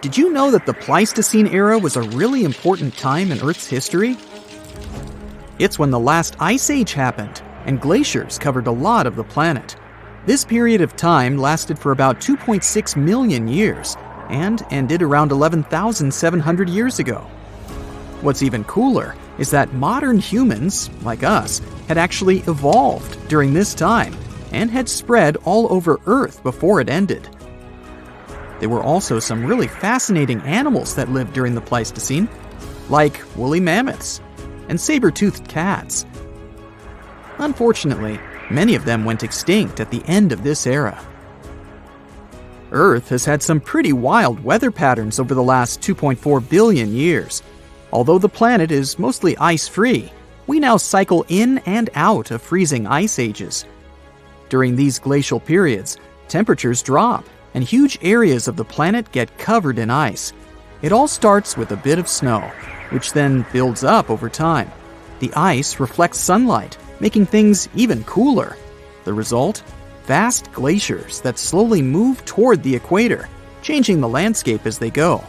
Did you know that the Pleistocene era was a really important time in Earth's history? It's when the last ice age happened, and glaciers covered a lot of the planet. This period of time lasted for about 2.6 million years, and ended around 11,700 years ago. What's even cooler is that modern humans, like us, had actually evolved during this time, and had spread all over Earth before it ended. There were also some really fascinating animals that lived during the Pleistocene, like woolly mammoths and saber-toothed cats. Unfortunately, many of them went extinct at the end of this era. Earth has had some pretty wild weather patterns over the last 2.4 billion years. Although the planet is mostly ice-free, we now cycle in and out of freezing ice ages. During these glacial periods, temperatures drop, and huge areas of the planet get covered in ice. It all starts with a bit of snow, which then builds up over time. The ice reflects sunlight, making things even cooler. The result? Vast glaciers that slowly move toward the equator, changing the landscape as they go.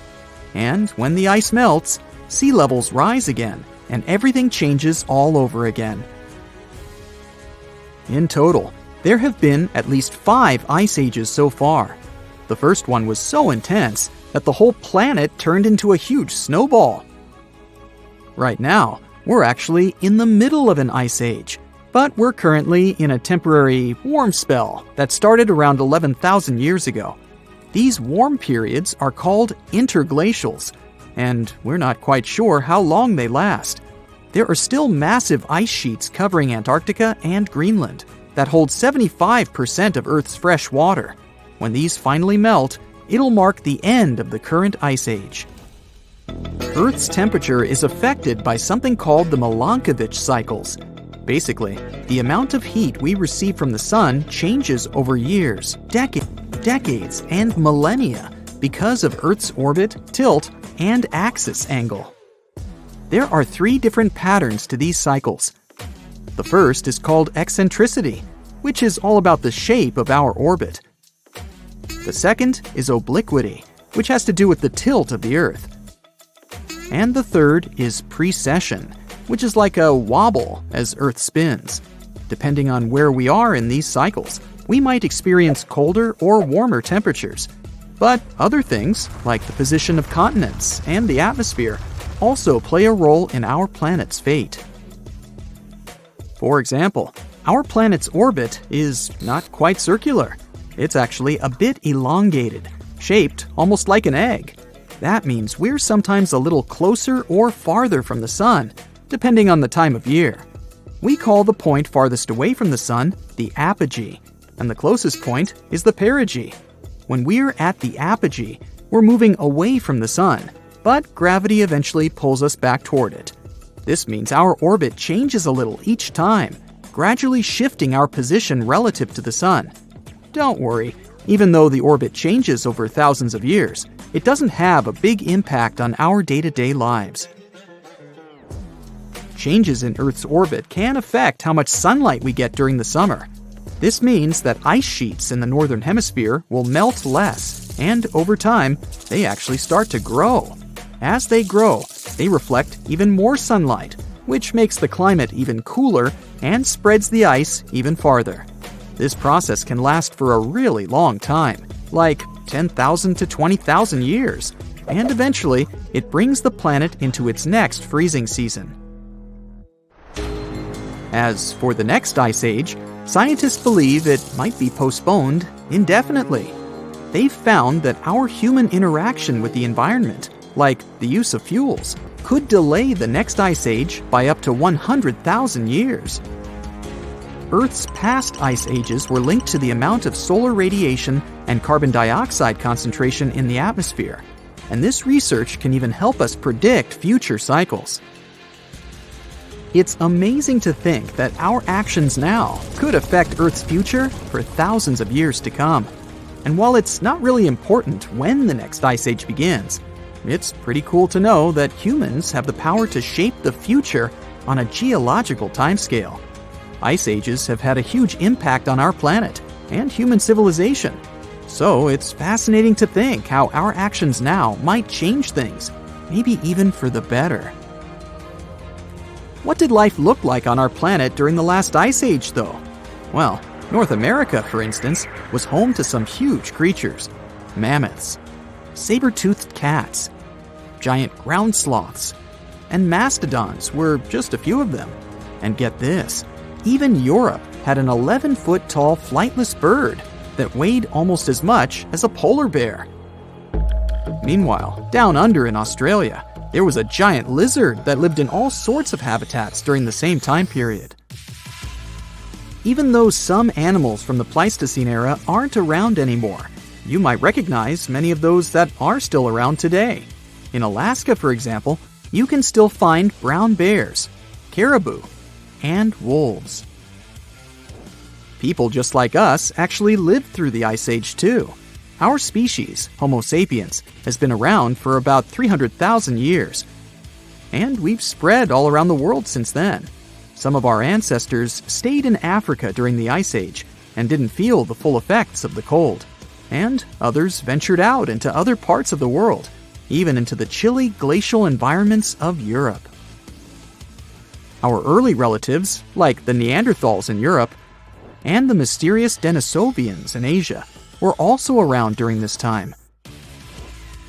And when the ice melts, sea levels rise again, and everything changes all over again. In total, there have been at least 5 ice ages so far. The first one was so intense that the whole planet turned into a huge snowball. Right now, we're actually in the middle of an ice age, but we're currently in a temporary warm spell that started around 11,000 years ago. These warm periods are called interglacials, and we're not quite sure how long they last. There are still massive ice sheets covering Antarctica and Greenland that hold 75% of Earth's fresh water. When these finally melt, it'll mark the end of the current ice age. Earth's temperature is affected by something called the Milankovitch cycles. Basically, the amount of heat we receive from the sun changes over years, decades, and millennia because of Earth's orbit, tilt, and axis angle. There are 3 different patterns to these cycles. The first is called eccentricity, which is all about the shape of our orbit. The second is obliquity, which has to do with the tilt of the Earth. And the third is precession, which is like a wobble as Earth spins. Depending on where we are in these cycles, we might experience colder or warmer temperatures. But other things, like the position of continents and the atmosphere, also play a role in our planet's fate. For example, our planet's orbit is not quite circular. It's actually a bit elongated, shaped almost like an egg. That means we're sometimes a little closer or farther from the sun, depending on the time of year. We call the point farthest away from the sun the apogee, and the closest point is the perigee. When we're at the apogee, we're moving away from the sun, but gravity eventually pulls us back toward it. This means our orbit changes a little each time, gradually shifting our position relative to the sun. Don't worry, even though the orbit changes over thousands of years, it doesn't have a big impact on our day-to-day lives. Changes in Earth's orbit can affect how much sunlight we get during the summer. This means that ice sheets in the northern hemisphere will melt less, and over time, they actually start to grow. As they grow, they reflect even more sunlight, which makes the climate even cooler and spreads the ice even farther. This process can last for a really long time, like 10,000 to 20,000 years, and eventually it brings the planet into its next freezing season. As for the next ice age, scientists believe it might be postponed indefinitely. They've found that our human interaction with the environment, like the use of fuels, could delay the next ice age by up to 100,000 years. Earth's past ice ages were linked to the amount of solar radiation and carbon dioxide concentration in the atmosphere, and this research can even help us predict future cycles. It's amazing to think that our actions now could affect Earth's future for thousands of years to come. And while it's not really important when the next ice age begins, it's pretty cool to know that humans have the power to shape the future on a geological timescale. Ice ages have had a huge impact on our planet and human civilization. So it's fascinating to think how our actions now might change things, maybe even for the better. What did life look like on our planet during the last ice age, though? Well, North America, for instance, was home to some huge creatures: mammoths, saber-toothed cats, giant ground sloths, and mastodons were just a few of them. And get this, even Europe had an 11-foot tall flightless bird that weighed almost as much as a polar bear. Meanwhile, down under in Australia, there was a giant lizard that lived in all sorts of habitats during the same time period. Even though some animals from the Pleistocene era aren't around anymore, you might recognize many of those that are still around today. In Alaska, for example, you can still find brown bears, caribou, and wolves. People just like us actually lived through the Ice Age too. Our species, Homo sapiens, has been around for about 300,000 years. And we've spread all around the world since then. Some of our ancestors stayed in Africa during the Ice Age and didn't feel the full effects of the cold. And others ventured out into other parts of the world, even into the chilly glacial environments of Europe. Our early relatives, like the Neanderthals in Europe, and the mysterious Denisovians in Asia, were also around during this time.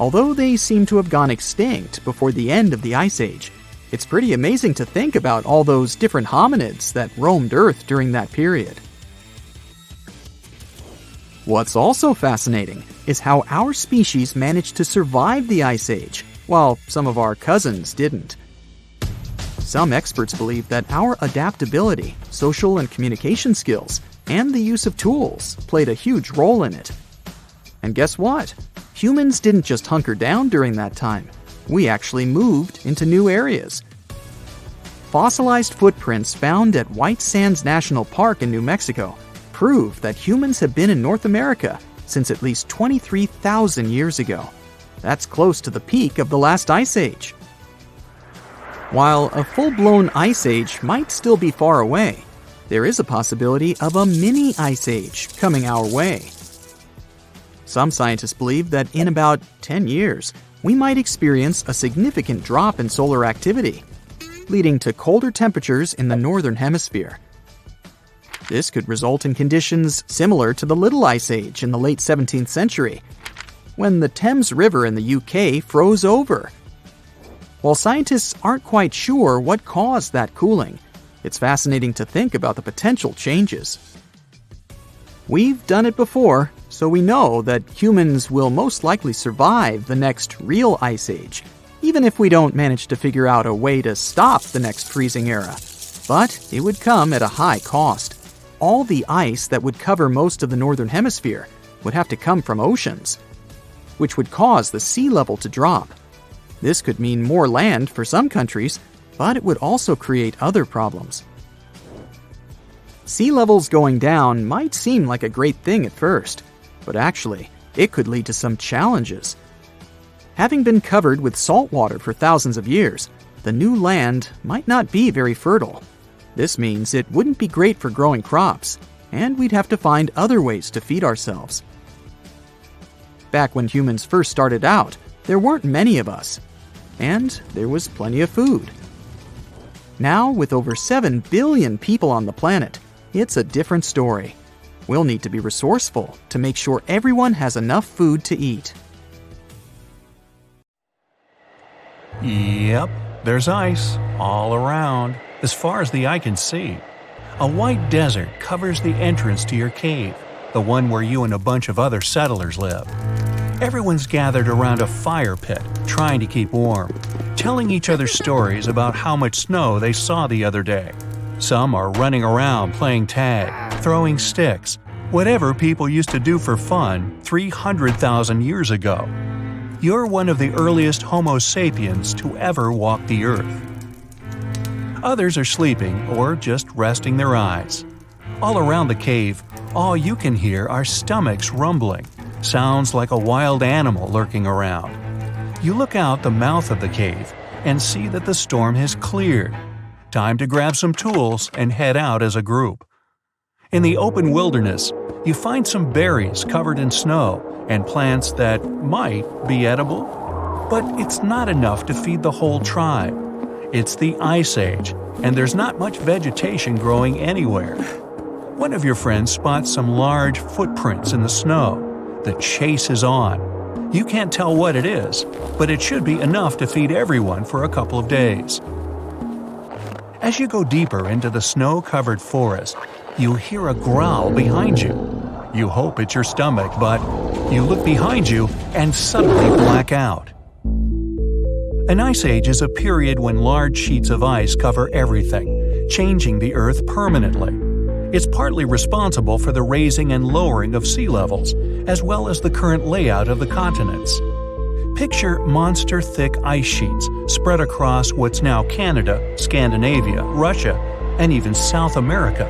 Although they seem to have gone extinct before the end of the Ice Age, it's pretty amazing to think about all those different hominids that roamed Earth during that period. What's also fascinating is how our species managed to survive the Ice Age, while some of our cousins didn't. Some experts believe that our adaptability, social and communication skills, and the use of tools played a huge role in it. And guess what? Humans didn't just hunker down during that time. We actually moved into new areas. Fossilized footprints found at White Sands National Park in New Mexico prove that humans have been in North America since at least 23,000 years ago. That's close to the peak of the last Ice Age. While a full-blown Ice Age might still be far away, there is a possibility of a mini Ice Age coming our way. Some scientists believe that in about 10 years, we might experience a significant drop in solar activity, leading to colder temperatures in the northern hemisphere. This could result in conditions similar to the Little Ice Age in the late 17th century, when the Thames River in the UK froze over. While scientists aren't quite sure what caused that cooling, it's fascinating to think about the potential changes. We've done it before, so we know that humans will most likely survive the next real Ice Age, even if we don't manage to figure out a way to stop the next freezing era. But it would come at a high cost. All the ice that would cover most of the northern hemisphere would have to come from oceans, which would cause the sea level to drop. This could mean more land for some countries, but it would also create other problems. Sea levels going down might seem like a great thing at first, but actually, it could lead to some challenges. Having been covered with salt water for thousands of years, the new land might not be very fertile. This means it wouldn't be great for growing crops, and we'd have to find other ways to feed ourselves. Back when humans first started out, there weren't many of us, and there was plenty of food. Now, with over 7 billion people on the planet, it's a different story. We'll need to be resourceful to make sure everyone has enough food to eat. Yep, there's ice all around, as far as the eye can see. A white desert covers the entrance to your cave, the one where you and a bunch of other settlers live. Everyone's gathered around a fire pit, trying to keep warm, telling each other stories about how much snow they saw the other day. Some are running around playing tag, throwing sticks, whatever people used to do for fun 300,000 years ago. You're one of the earliest Homo sapiens to ever walk the earth. Others are sleeping or just resting their eyes. All around the cave, all you can hear are stomachs rumbling, sounds like a wild animal lurking around. You look out the mouth of the cave and see that the storm has cleared. Time to grab some tools and head out as a group. In the open wilderness, You find some berries covered in snow and plants that might be edible. But it's not enough to feed the whole tribe. It's the Ice Age, and there's not much vegetation growing anywhere. One of your friends spots some large footprints in the snow. The chase is on. You can't tell what it is, but it should be enough to feed everyone for a couple of days. As you go deeper into the snow-covered forest, you hear a growl behind you. You hope it's your stomach, but you look behind you and suddenly black out. An ice age is a period when large sheets of ice cover everything, changing the Earth permanently. It's partly responsible for the raising and lowering of sea levels, as well as the current layout of the continents. Picture monster-thick ice sheets spread across what's now Canada, Scandinavia, Russia, and even South America.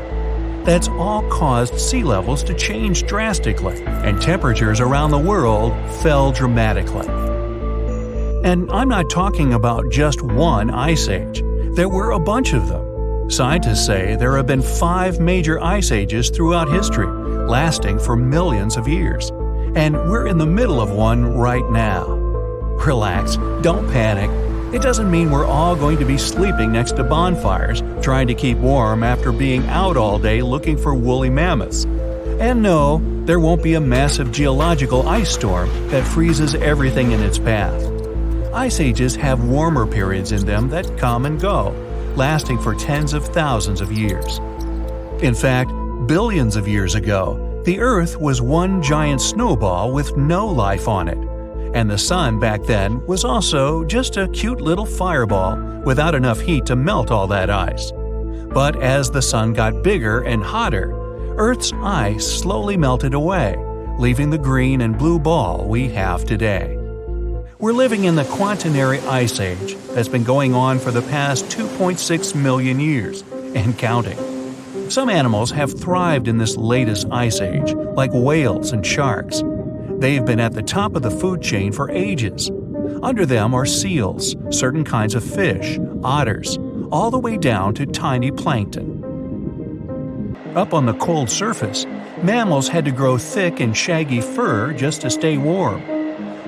That's all caused sea levels to change drastically, and temperatures around the world fell dramatically. And I'm not talking about just one ice age. There were a bunch of them. Scientists say there have been 5 major ice ages throughout history, lasting for millions of years. And we're in the middle of one right now. Relax, don't panic. It doesn't mean we're all going to be sleeping next to bonfires, trying to keep warm after being out all day looking for woolly mammoths. And no, there won't be a massive geological ice storm that freezes everything in its path. Ice ages have warmer periods in them that come and go, lasting for tens of thousands of years. In fact, billions of years ago, the Earth was one giant snowball with no life on it. And the sun back then was also just a cute little fireball without enough heat to melt all that ice. But as the sun got bigger and hotter, Earth's ice slowly melted away, leaving the green and blue ball we have today. We're living in the Quaternary Ice Age that's been going on for the past 2.6 million years, and counting. Some animals have thrived in this latest ice age, like whales and sharks. They've been at the top of the food chain for ages. Under them are seals, certain kinds of fish, otters, all the way down to tiny plankton. Up on the cold surface, mammals had to grow thick and shaggy fur just to stay warm.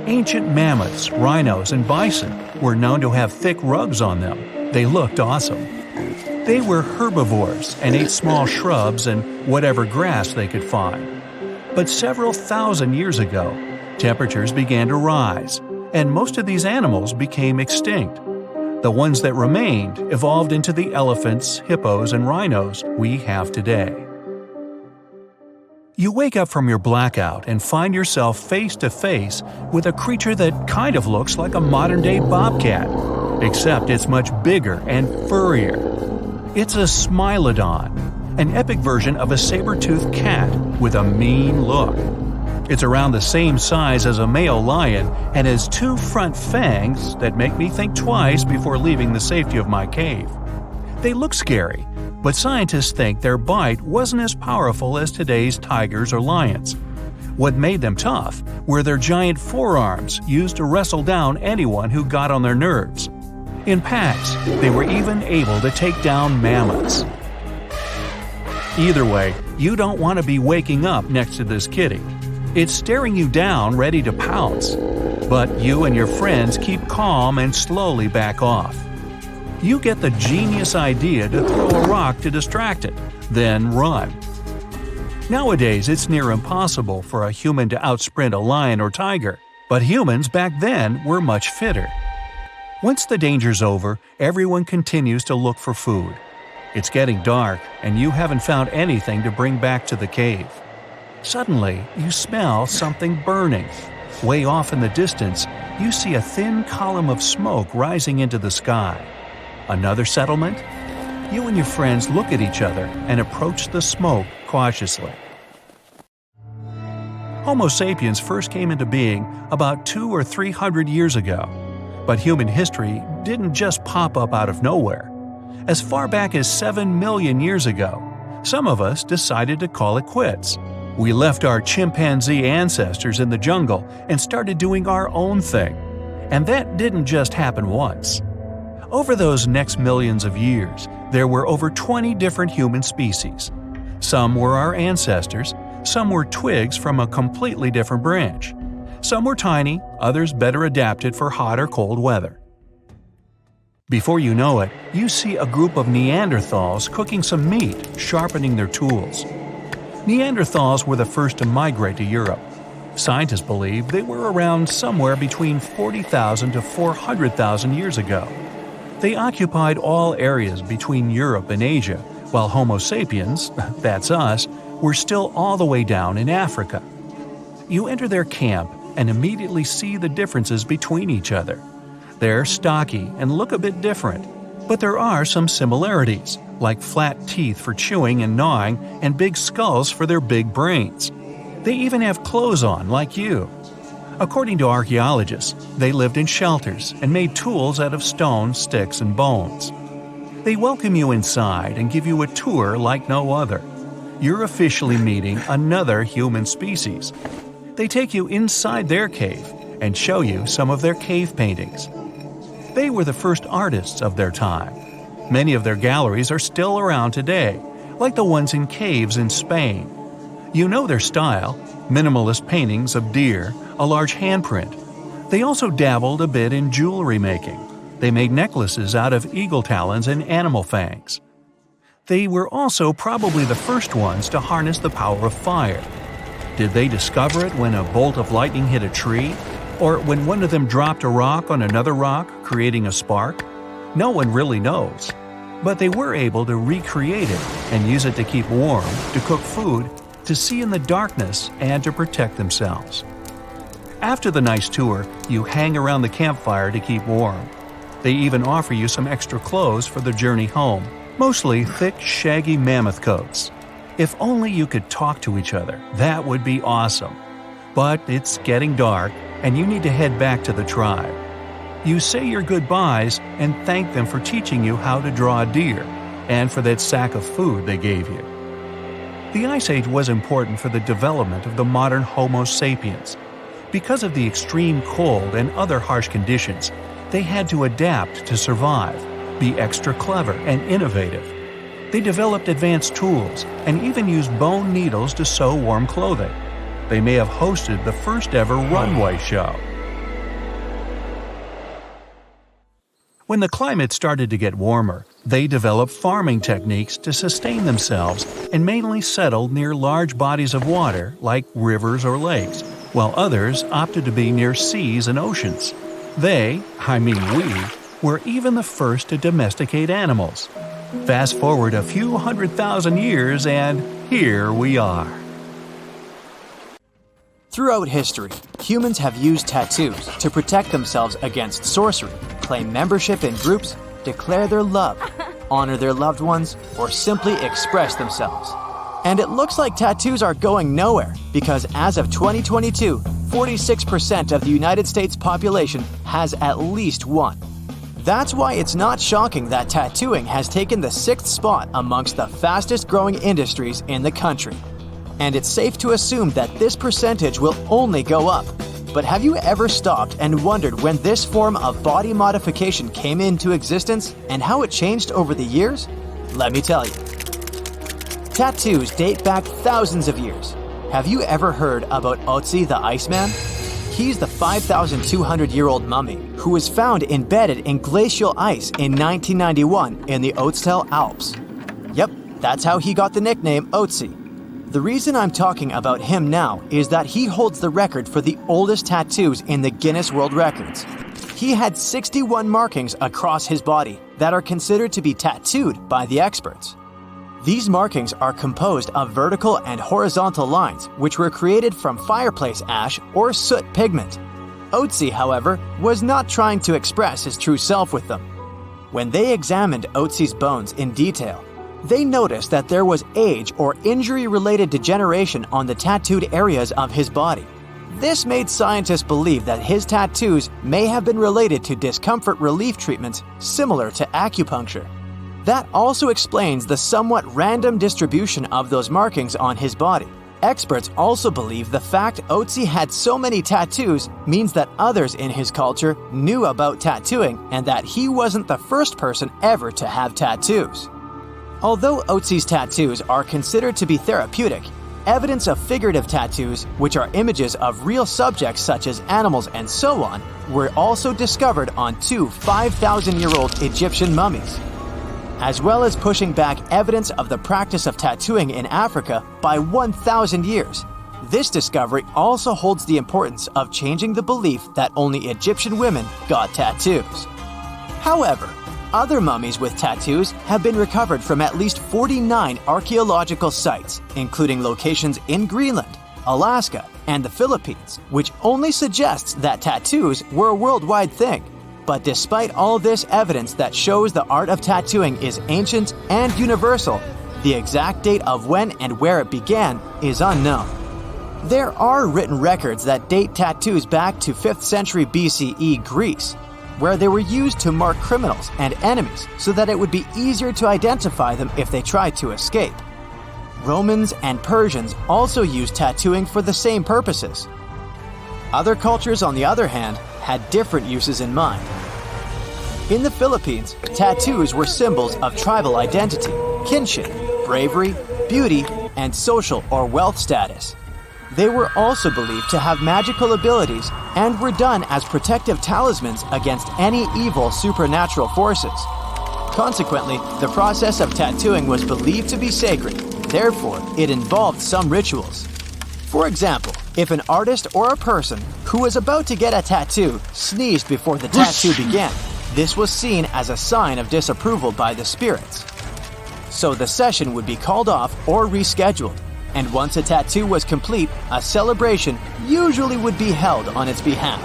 Ancient mammoths, rhinos, and bison were known to have thick rugs on them. They looked awesome. They were herbivores and ate small shrubs and whatever grass they could find. But several thousand years ago, temperatures began to rise, and most of these animals became extinct. The ones that remained evolved into the elephants, hippos, and rhinos we have today. You wake up from your blackout and find yourself face to face with a creature that kind of looks like a modern-day bobcat, except it's much bigger and furrier. It's a smilodon, an epic version of a saber-toothed cat with a mean look. It's around the same size as a male lion and has 2 front fangs that make me think twice before leaving the safety of my cave. They look scary, but scientists think their bite wasn't as powerful as today's tigers or lions. What made them tough were their giant forearms used to wrestle down anyone who got on their nerves. In packs, they were even able to take down mammoths. Either way, you don't want to be waking up next to this kitty. It's staring you down, ready to pounce. But you and your friends keep calm and slowly back off. You get the genius idea to throw a rock to distract it, then run. Nowadays, it's near impossible for a human to outsprint a lion or tiger, but humans back then were much fitter. Once the danger's over, everyone continues to look for food. It's getting dark, and you haven't found anything to bring back to the cave. Suddenly, you smell something burning. Way off in the distance, you see a thin column of smoke rising into the sky. Another settlement? You and your friends look at each other and approach the smoke cautiously. Homo sapiens first came into being about 200 or 300 years ago, but human history didn't just pop up out of nowhere. As far back as 7 million years ago, some of us decided to call it quits. We left our chimpanzee ancestors in the jungle and started doing our own thing. And that didn't just happen once. Over those next millions of years, there were over 20 different human species. Some were our ancestors, Some were twigs from a completely different branch. Some were tiny, others better adapted for hot or cold weather. Before you know it, you see a group of Neanderthals cooking some meat, sharpening their tools. Neanderthals were the first to migrate to Europe. Scientists believe they were around somewhere between 40,000 to 400,000 years ago. They occupied all areas between Europe and Asia, while Homo sapiens, that's us, were still all the way down in Africa. You enter their camp and immediately see the differences between each other. They're stocky and look a bit different, but there are some similarities, like flat teeth for chewing and gnawing and big skulls for their big brains. They even have clothes on, like you. According to archaeologists, they lived in shelters and made tools out of stone, sticks, and bones. They welcome you inside and give you a tour like no other. You're officially meeting another human species. They take you inside their cave and show you some of their cave paintings. They were the first artists of their time. Many of their galleries are still around today, like the ones in caves in Spain. You know their style: minimalist paintings of deer, a large handprint. They also dabbled a bit in jewelry making. They made necklaces out of eagle talons and animal fangs. They were also probably the first ones to harness the power of fire. Did they discover it when a bolt of lightning hit a tree? Or when one of them dropped a rock on another rock, creating a spark? No one really knows. But they were able to recreate it and use it to keep warm, to cook food, to see in the darkness, and to protect themselves. After the nice tour, you hang around the campfire to keep warm. They even offer you some extra clothes for the journey home, mostly thick, shaggy mammoth coats. If only you could talk to each other, that would be awesome. But it's getting dark, and you need to head back to the tribe. You say your goodbyes and thank them for teaching you how to draw a deer, and for that sack of food they gave you. The Ice Age was important for the development of the modern Homo sapiens. Because of the extreme cold and other harsh conditions, they had to adapt to survive, be extra clever and innovative. They developed advanced tools and even used bone needles to sew warm clothing. They may have hosted the first ever runway show. When the climate started to get warmer, they developed farming techniques to sustain themselves and mainly settled near large bodies of water like rivers or lakes, while others opted to be near seas and oceans. They, we, were even the first to domesticate animals. Fast forward a few 100,000 years and here we are. Throughout history, humans have used tattoos to protect themselves against sorcery, claim membership in groups, declare their love, honor their loved ones, or simply express themselves. And it looks like tattoos are going nowhere because as of 2022, 46% of the United States population has at least one. That's why it's not shocking that tattooing has taken the 6th spot amongst the fastest growing industries in the country. And it's safe to assume that this percentage will only go up. But have you ever stopped and wondered when this form of body modification came into existence and how it changed over the years? Let me tell you. Tattoos date back thousands of years. Have you ever heard about Otzi the Iceman? He's the 5,200-year-old mummy who was found embedded in glacial ice in 1991 in the Ötztal Alps. Yep, that's how he got the nickname Otzi. The reason I'm talking about him now is that he holds the record for the oldest tattoos in the Guinness World Records. He had 61 markings across his body that are considered to be tattooed by the experts. These markings are composed of vertical and horizontal lines which were created from fireplace ash or soot pigment. Otzi, however, was not trying to express his true self with them. When they examined Otzi's bones in detail, they noticed that there was age or injury-related degeneration on the tattooed areas of his body. This made scientists believe that his tattoos may have been related to discomfort relief treatments similar to acupuncture. That also explains the somewhat random distribution of those markings on his body. Experts also believe the fact Otzi had so many tattoos means that others in his culture knew about tattooing and that he wasn't the first person ever to have tattoos. Although Otzi's tattoos are considered to be therapeutic, evidence of figurative tattoos, which are images of real subjects such as animals and so on, were also discovered on two 5,000-year-old Egyptian mummies, as well as pushing back evidence of the practice of tattooing in Africa by 1,000 years. This discovery also holds the importance of changing the belief that only Egyptian women got tattoos. However, other mummies with tattoos have been recovered from at least 49 archaeological sites, including locations in Greenland, Alaska, and the Philippines, which only suggests that tattoos were a worldwide thing. But despite all this evidence that shows the art of tattooing is ancient and universal, the exact date of when and where it began is unknown. There are written records that date tattoos back to 5th century BCE Greece, where they were used to mark criminals and enemies so that it would be easier to identify them if they tried to escape. Romans and Persians also used tattooing for the same purposes. Other cultures, on the other hand, had different uses in mind. In the Philippines, tattoos were symbols of tribal identity, kinship, bravery, beauty, and social or wealth status. They were also believed to have magical abilities and were done as protective talismans against any evil supernatural forces. Consequently, the process of tattooing was believed to be sacred. Therefore, it involved some rituals. For example, if an artist or a person who was about to get a tattoo sneezed before the tattoo began, this was seen as a sign of disapproval by the spirits. So the session would be called off or rescheduled. And once a tattoo was complete, a celebration usually would be held on its behalf.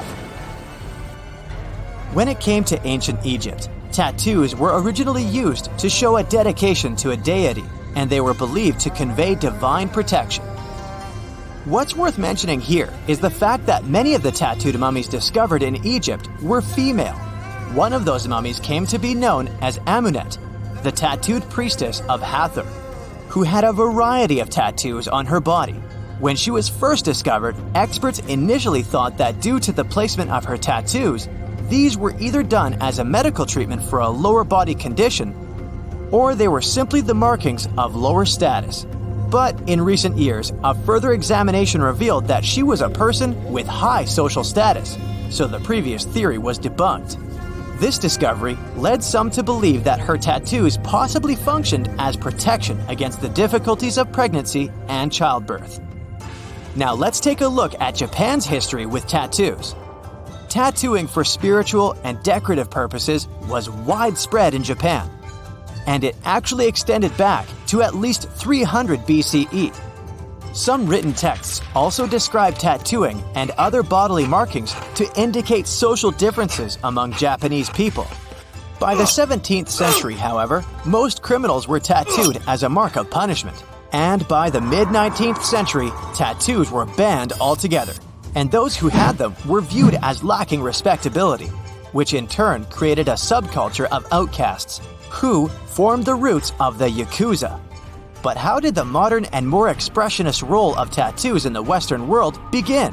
When it came to ancient Egypt, tattoos were originally used to show a dedication to a deity, and they were believed to convey divine protection. What's worth mentioning here is the fact that many of the tattooed mummies discovered in Egypt were female. One of those mummies came to be known as Amunet, the tattooed priestess of Hathor, who had a variety of tattoos on her body. When she was first discovered, experts initially thought that due to the placement of her tattoos, these were either done as a medical treatment for a lower body condition, or they were simply the markings of lower status. But in recent years, a further examination revealed that she was a person with high social status, so the previous theory was debunked. This discovery led some to believe that her tattoos possibly functioned as protection against the difficulties of pregnancy and childbirth. Now let's take a look at Japan's history with tattoos. Tattooing for spiritual and decorative purposes was widespread in Japan, and it actually extended back to at least 300 BCE. Some written texts also describe tattooing and other bodily markings to indicate social differences among Japanese people. By the 17th century, however, most criminals were tattooed as a mark of punishment. And by the mid-19th century, tattoos were banned altogether, and those who had them were viewed as lacking respectability, which in turn created a subculture of outcasts, who formed the roots of the Yakuza. But how did the modern and more expressionist role of tattoos in the Western world begin?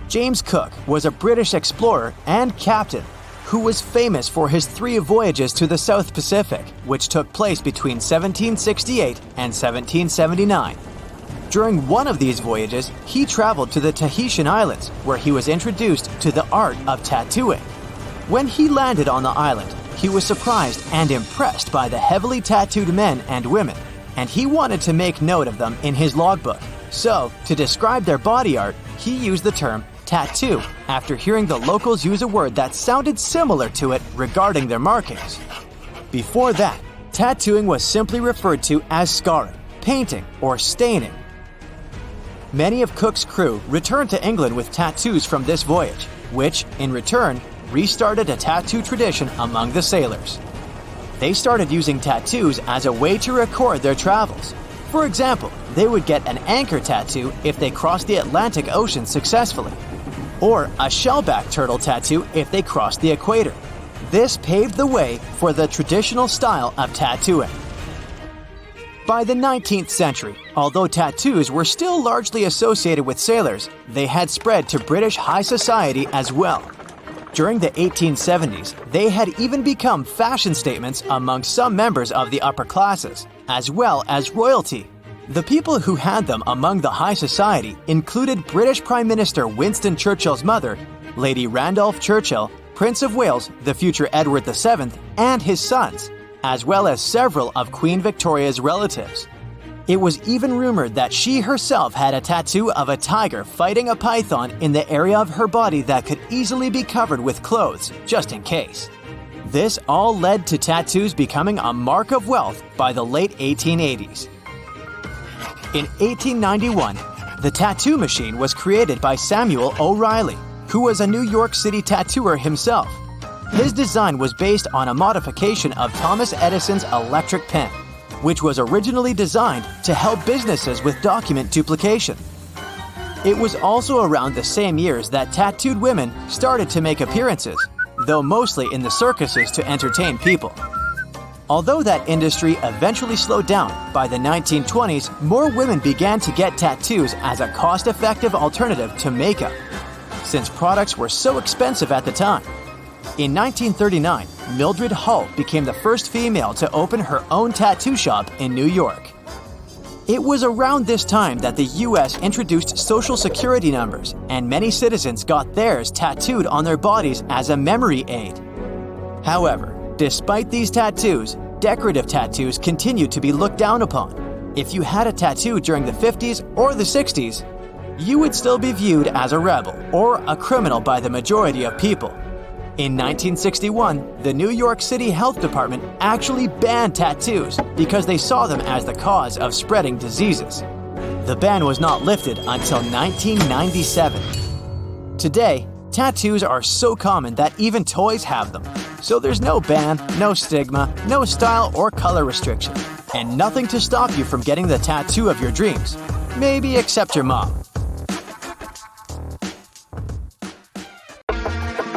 James Cook was a British explorer and captain who was famous for his 3 voyages to the South Pacific, which took place between 1768 and 1779. During one of these voyages, he traveled to the Tahitian Islands, where he was introduced to the art of tattooing. When he landed on the island, he was surprised and impressed by the heavily tattooed men and women, and he wanted to make note of them in his logbook. So, to describe their body art, he used the term tattoo after hearing the locals use a word that sounded similar to it regarding their markings. Before that, tattooing was simply referred to as scarring, painting, or staining. Many of Cook's crew returned to England with tattoos from this voyage, which, in return, restarted a tattoo tradition among the sailors. They started using tattoos as a way to record their travels. For example, they would get an anchor tattoo if they crossed the Atlantic Ocean successfully, or a shellback turtle tattoo if they crossed the equator. This paved the way for the traditional style of tattooing. By the 19th century, although tattoos were still largely associated with sailors, they had spread to British high society as well. During the 1870s, they had even become fashion statements among some members of the upper classes, as well as royalty. The people who had them among the high society included British Prime Minister Winston Churchill's mother, Lady Randolph Churchill, Prince of Wales, the future Edward VII, and his sons, as well as several of Queen Victoria's relatives. It was even rumored that she herself had a tattoo of a tiger fighting a python in the area of her body that could easily be covered with clothes, just in case. This all led to tattoos becoming a mark of wealth by the late 1880s. In 1891, the tattoo machine was created by Samuel O'Reilly, who was a New York City tattooer himself. His design was based on a modification of Thomas Edison's electric pen, which was originally designed to help businesses with document duplication. It was also around the same years that tattooed women started to make appearances, though mostly in the circuses to entertain people. Although that industry eventually slowed down, by the 1920s, more women began to get tattoos as a cost-effective alternative to makeup, since products were so expensive at the time. In 1939, Mildred Hull became the first female to open her own tattoo shop in New York. It was around this time that the US introduced social security numbers, and many citizens got theirs tattooed on their bodies as a memory aid. However, despite these tattoos, decorative tattoos continued to be looked down upon. If you had a tattoo during the 50s or the 60s, you would still be viewed as a rebel or a criminal by the majority of people. In 1961, the New York City Health Department actually banned tattoos because they saw them as the cause of spreading diseases. The ban was not lifted until 1997. Today, tattoos are so common that even toys have them. So there's no ban, no stigma, no style or color restriction, and nothing to stop you from getting the tattoo of your dreams. Maybe except your mom.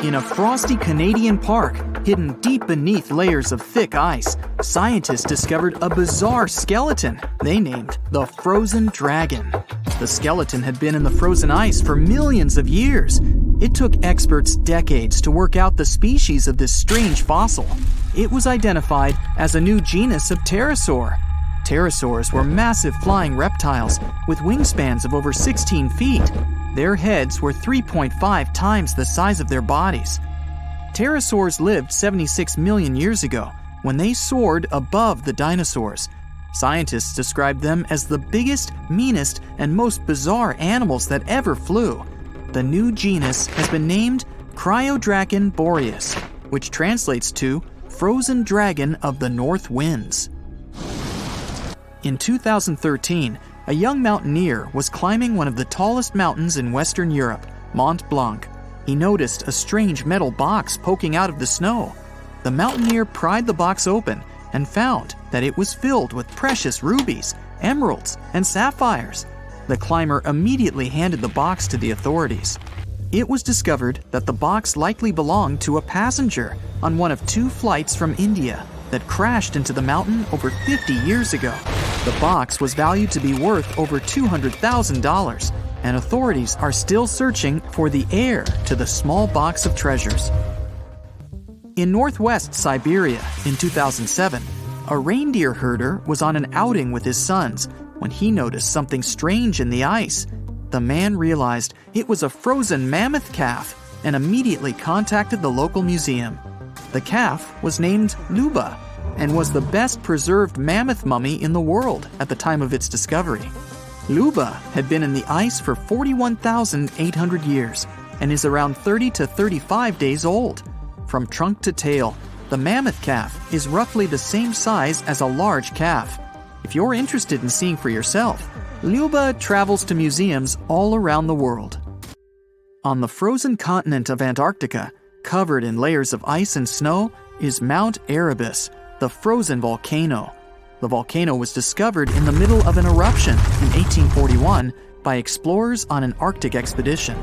In a frosty Canadian park, hidden deep beneath layers of thick ice, scientists discovered a bizarre skeleton they named the Frozen Dragon. The skeleton had been in the frozen ice for millions of years. It took experts decades to work out the species of this strange fossil. It was identified as a new genus of pterosaur. Pterosaurs were massive flying reptiles with wingspans of over 16 feet. Their heads were 3.5 times the size of their bodies. Pterosaurs lived 76 million years ago when they soared above the dinosaurs. Scientists described them as the biggest, meanest, and most bizarre animals that ever flew. The new genus has been named Cryodragon boreas, which translates to Frozen Dragon of the North Winds. In 2013, a young mountaineer was climbing one of the tallest mountains in Western Europe, Mont Blanc. He noticed a strange metal box poking out of the snow. The mountaineer pried the box open and found that it was filled with precious rubies, emeralds, and sapphires. The climber immediately handed the box to the authorities. It was discovered that the box likely belonged to a passenger on one of 2 flights from India that crashed into the mountain over 50 years ago. The box was valued to be worth over $200,000, and authorities are still searching for the heir to the small box of treasures. In northwest Siberia in 2007, a reindeer herder was on an outing with his sons when he noticed something strange in the ice. The man realized it was a frozen mammoth calf and immediately contacted the local museum. The calf was named Luba and was the best preserved mammoth mummy in the world at the time of its discovery. Luba had been in the ice for 41,800 years and is around 30 to 35 days old. From trunk to tail, the mammoth calf is roughly the same size as a large calf. If you're interested in seeing for yourself, Luba travels to museums all around the world. On the frozen continent of Antarctica, covered in layers of ice and snow, is Mount Erebus, the frozen volcano. The volcano was discovered in the middle of an eruption in 1841 by explorers on an Arctic expedition.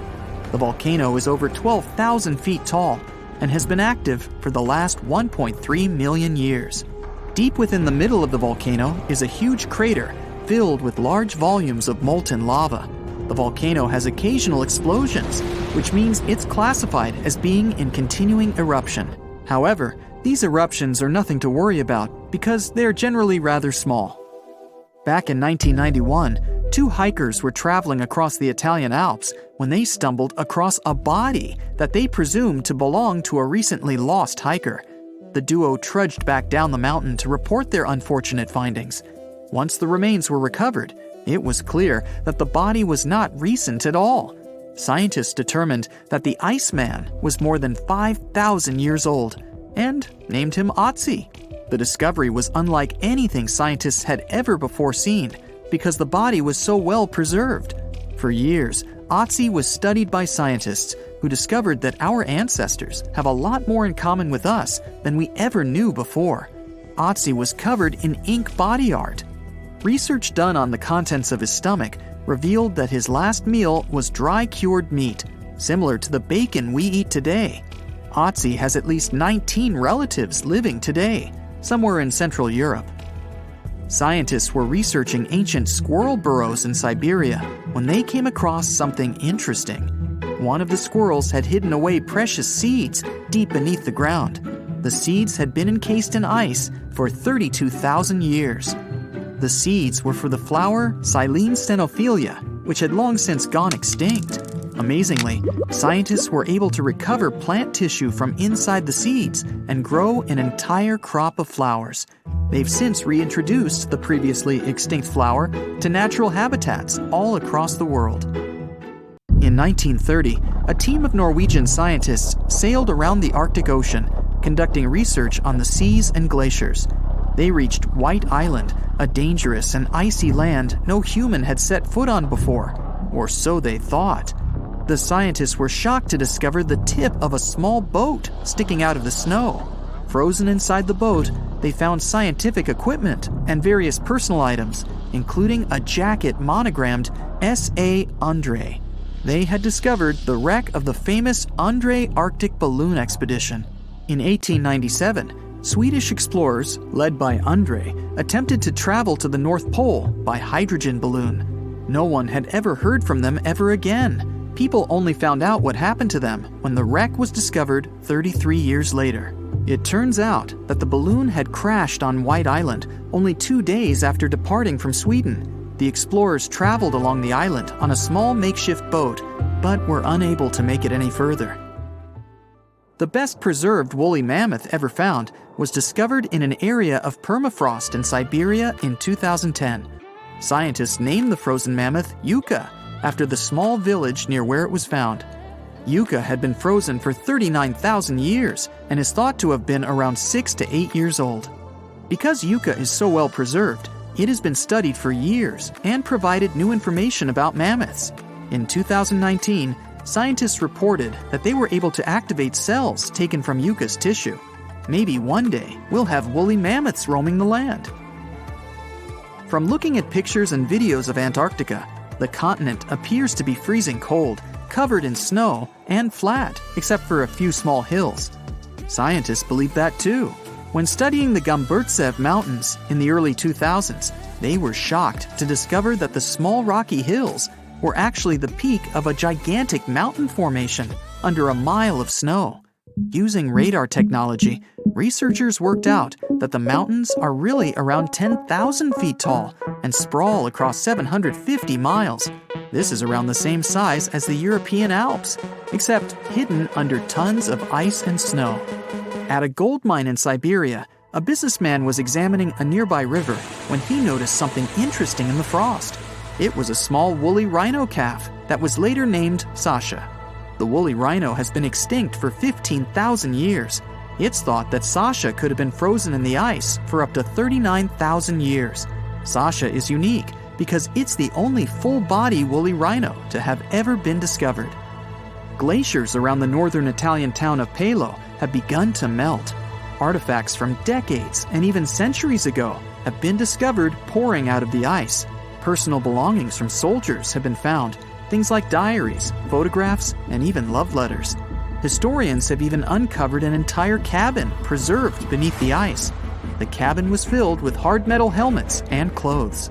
The volcano is over 12,000 feet tall and has been active for the last 1.3 million years. Deep within the middle of the volcano is a huge crater filled with large volumes of molten lava. The volcano has occasional explosions, which means it's classified as being in continuing eruption. However, these eruptions are nothing to worry about because they're generally rather small. Back in 1991, two hikers were traveling across the Italian Alps when they stumbled across a body that they presumed to belong to a recently lost hiker. The duo trudged back down the mountain to report their unfortunate findings. Once the remains were recovered, it was clear that the body was not recent at all. Scientists determined that the Iceman was more than 5,000 years old and named him Otzi. The discovery was unlike anything scientists had ever before seen because the body was so well preserved. For years, Otzi was studied by scientists who discovered that our ancestors have a lot more in common with us than we ever knew before. Otzi was covered in ink body art. Research done on the contents of his stomach revealed that his last meal was dry cured meat, similar to the bacon we eat today. Otzi has at least 19 relatives living today, somewhere in Central Europe. Scientists were researching ancient squirrel burrows in Siberia when they came across something interesting. One of the squirrels had hidden away precious seeds deep beneath the ground. The seeds had been encased in ice for 32,000 years. The seeds were for the flower Silene stenophilia, which had long since gone extinct. Amazingly, scientists were able to recover plant tissue from inside the seeds and grow an entire crop of flowers. They've since reintroduced the previously extinct flower to natural habitats all across the world. In 1930, a team of Norwegian scientists sailed around the Arctic Ocean, conducting research on the seas and glaciers. They reached White Island, a dangerous and icy land no human had set foot on before, or so they thought. The scientists were shocked to discover the tip of a small boat sticking out of the snow. Frozen inside the boat, they found scientific equipment and various personal items, including a jacket monogrammed S.A. Undre. They had discovered the wreck of the famous Undre Arctic balloon expedition. In 1897, Swedish explorers, led by Undre, attempted to travel to the North Pole by hydrogen balloon. No one had ever heard from them ever again. People only found out what happened to them when the wreck was discovered 33 years later. It turns out that the balloon had crashed on White Island only 2 days after departing from Sweden. The explorers traveled along the island on a small makeshift boat, but were unable to make it any further. The best preserved woolly mammoth ever found was discovered in an area of permafrost in Siberia in 2010. Scientists named the frozen mammoth Yucca, after the small village near where it was found. Yucca had been frozen for 39,000 years and is thought to have been around 6 to 8 years old. Because Yucca is so well preserved, it has been studied for years and provided new information about mammoths. In 2019, scientists reported that they were able to activate cells taken from Yucca's tissue. Maybe one day we'll have woolly mammoths roaming the land. From looking at pictures and videos of Antarctica, the continent appears to be freezing cold, covered in snow, and flat, except for a few small hills. Scientists believe that too. When studying the Gomburtsev Mountains in the early 2000s, they were shocked to discover that the small rocky hills were actually the peak of a gigantic mountain formation under a mile of snow. Using radar technology, researchers worked out that the mountains are really around 10,000 feet tall and sprawl across 750 miles. This is around the same size as the European Alps, except hidden under tons of ice and snow. At a gold mine in Siberia, a businessman was examining a nearby river when he noticed something interesting in the frost. It was a small woolly rhino calf that was later named Sasha. The woolly rhino has been extinct for 15,000 years. It's thought that Sasha could have been frozen in the ice for up to 39,000 years. Sasha is unique because it's the only full-body woolly rhino to have ever been discovered. Glaciers around the northern Italian town of Pelo have begun to melt. Artifacts from decades and even centuries ago have been discovered pouring out of the ice. Personal belongings from soldiers have been found, things like diaries, photographs, and even love letters. Historians have even uncovered an entire cabin preserved beneath the ice. The cabin was filled with hard metal helmets and clothes.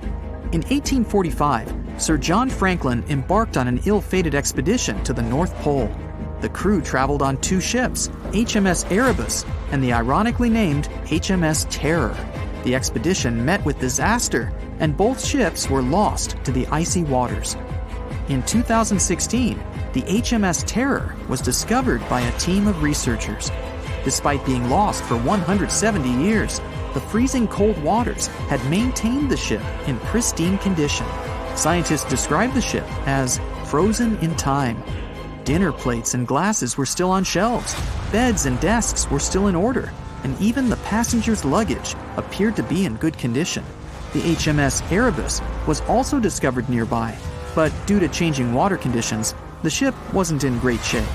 In 1845, Sir John Franklin embarked on an ill-fated expedition to the North Pole. The crew traveled on 2 ships, HMS Erebus and the ironically named HMS Terror. The expedition met with disaster, and both ships were lost to the icy waters. In 2016, the HMS Terror was discovered by a team of researchers. Despite being lost for 170 years, the freezing cold waters had maintained the ship in pristine condition. Scientists described the ship as frozen in time. Dinner plates and glasses were still on shelves, beds and desks were still in order, and even the passengers' luggage appeared to be in good condition. The HMS Erebus was also discovered nearby, but due to changing water conditions, the ship wasn't in great shape.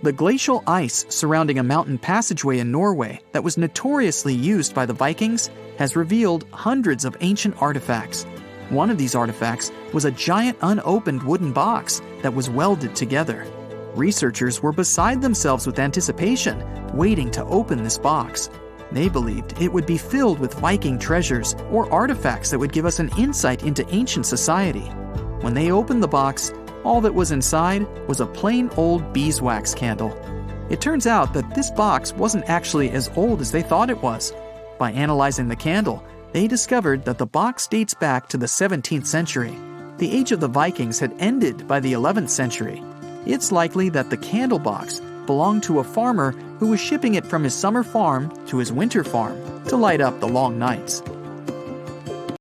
The glacial ice surrounding a mountain passageway in Norway that was notoriously used by the Vikings has revealed hundreds of ancient artifacts. One of these artifacts was a giant unopened wooden box that was welded together. Researchers were beside themselves with anticipation, waiting to open this box. They believed it would be filled with Viking treasures or artifacts that would give us an insight into ancient society. When they opened the box, all that was inside was a plain old beeswax candle. It turns out that this box wasn't actually as old as they thought it was. By analyzing the candle, they discovered that the box dates back to the 17th century. The age of the Vikings had ended by the 11th century. It's likely that the candle box belonged to a farmer who was shipping it from his summer farm to his winter farm to light up the long nights.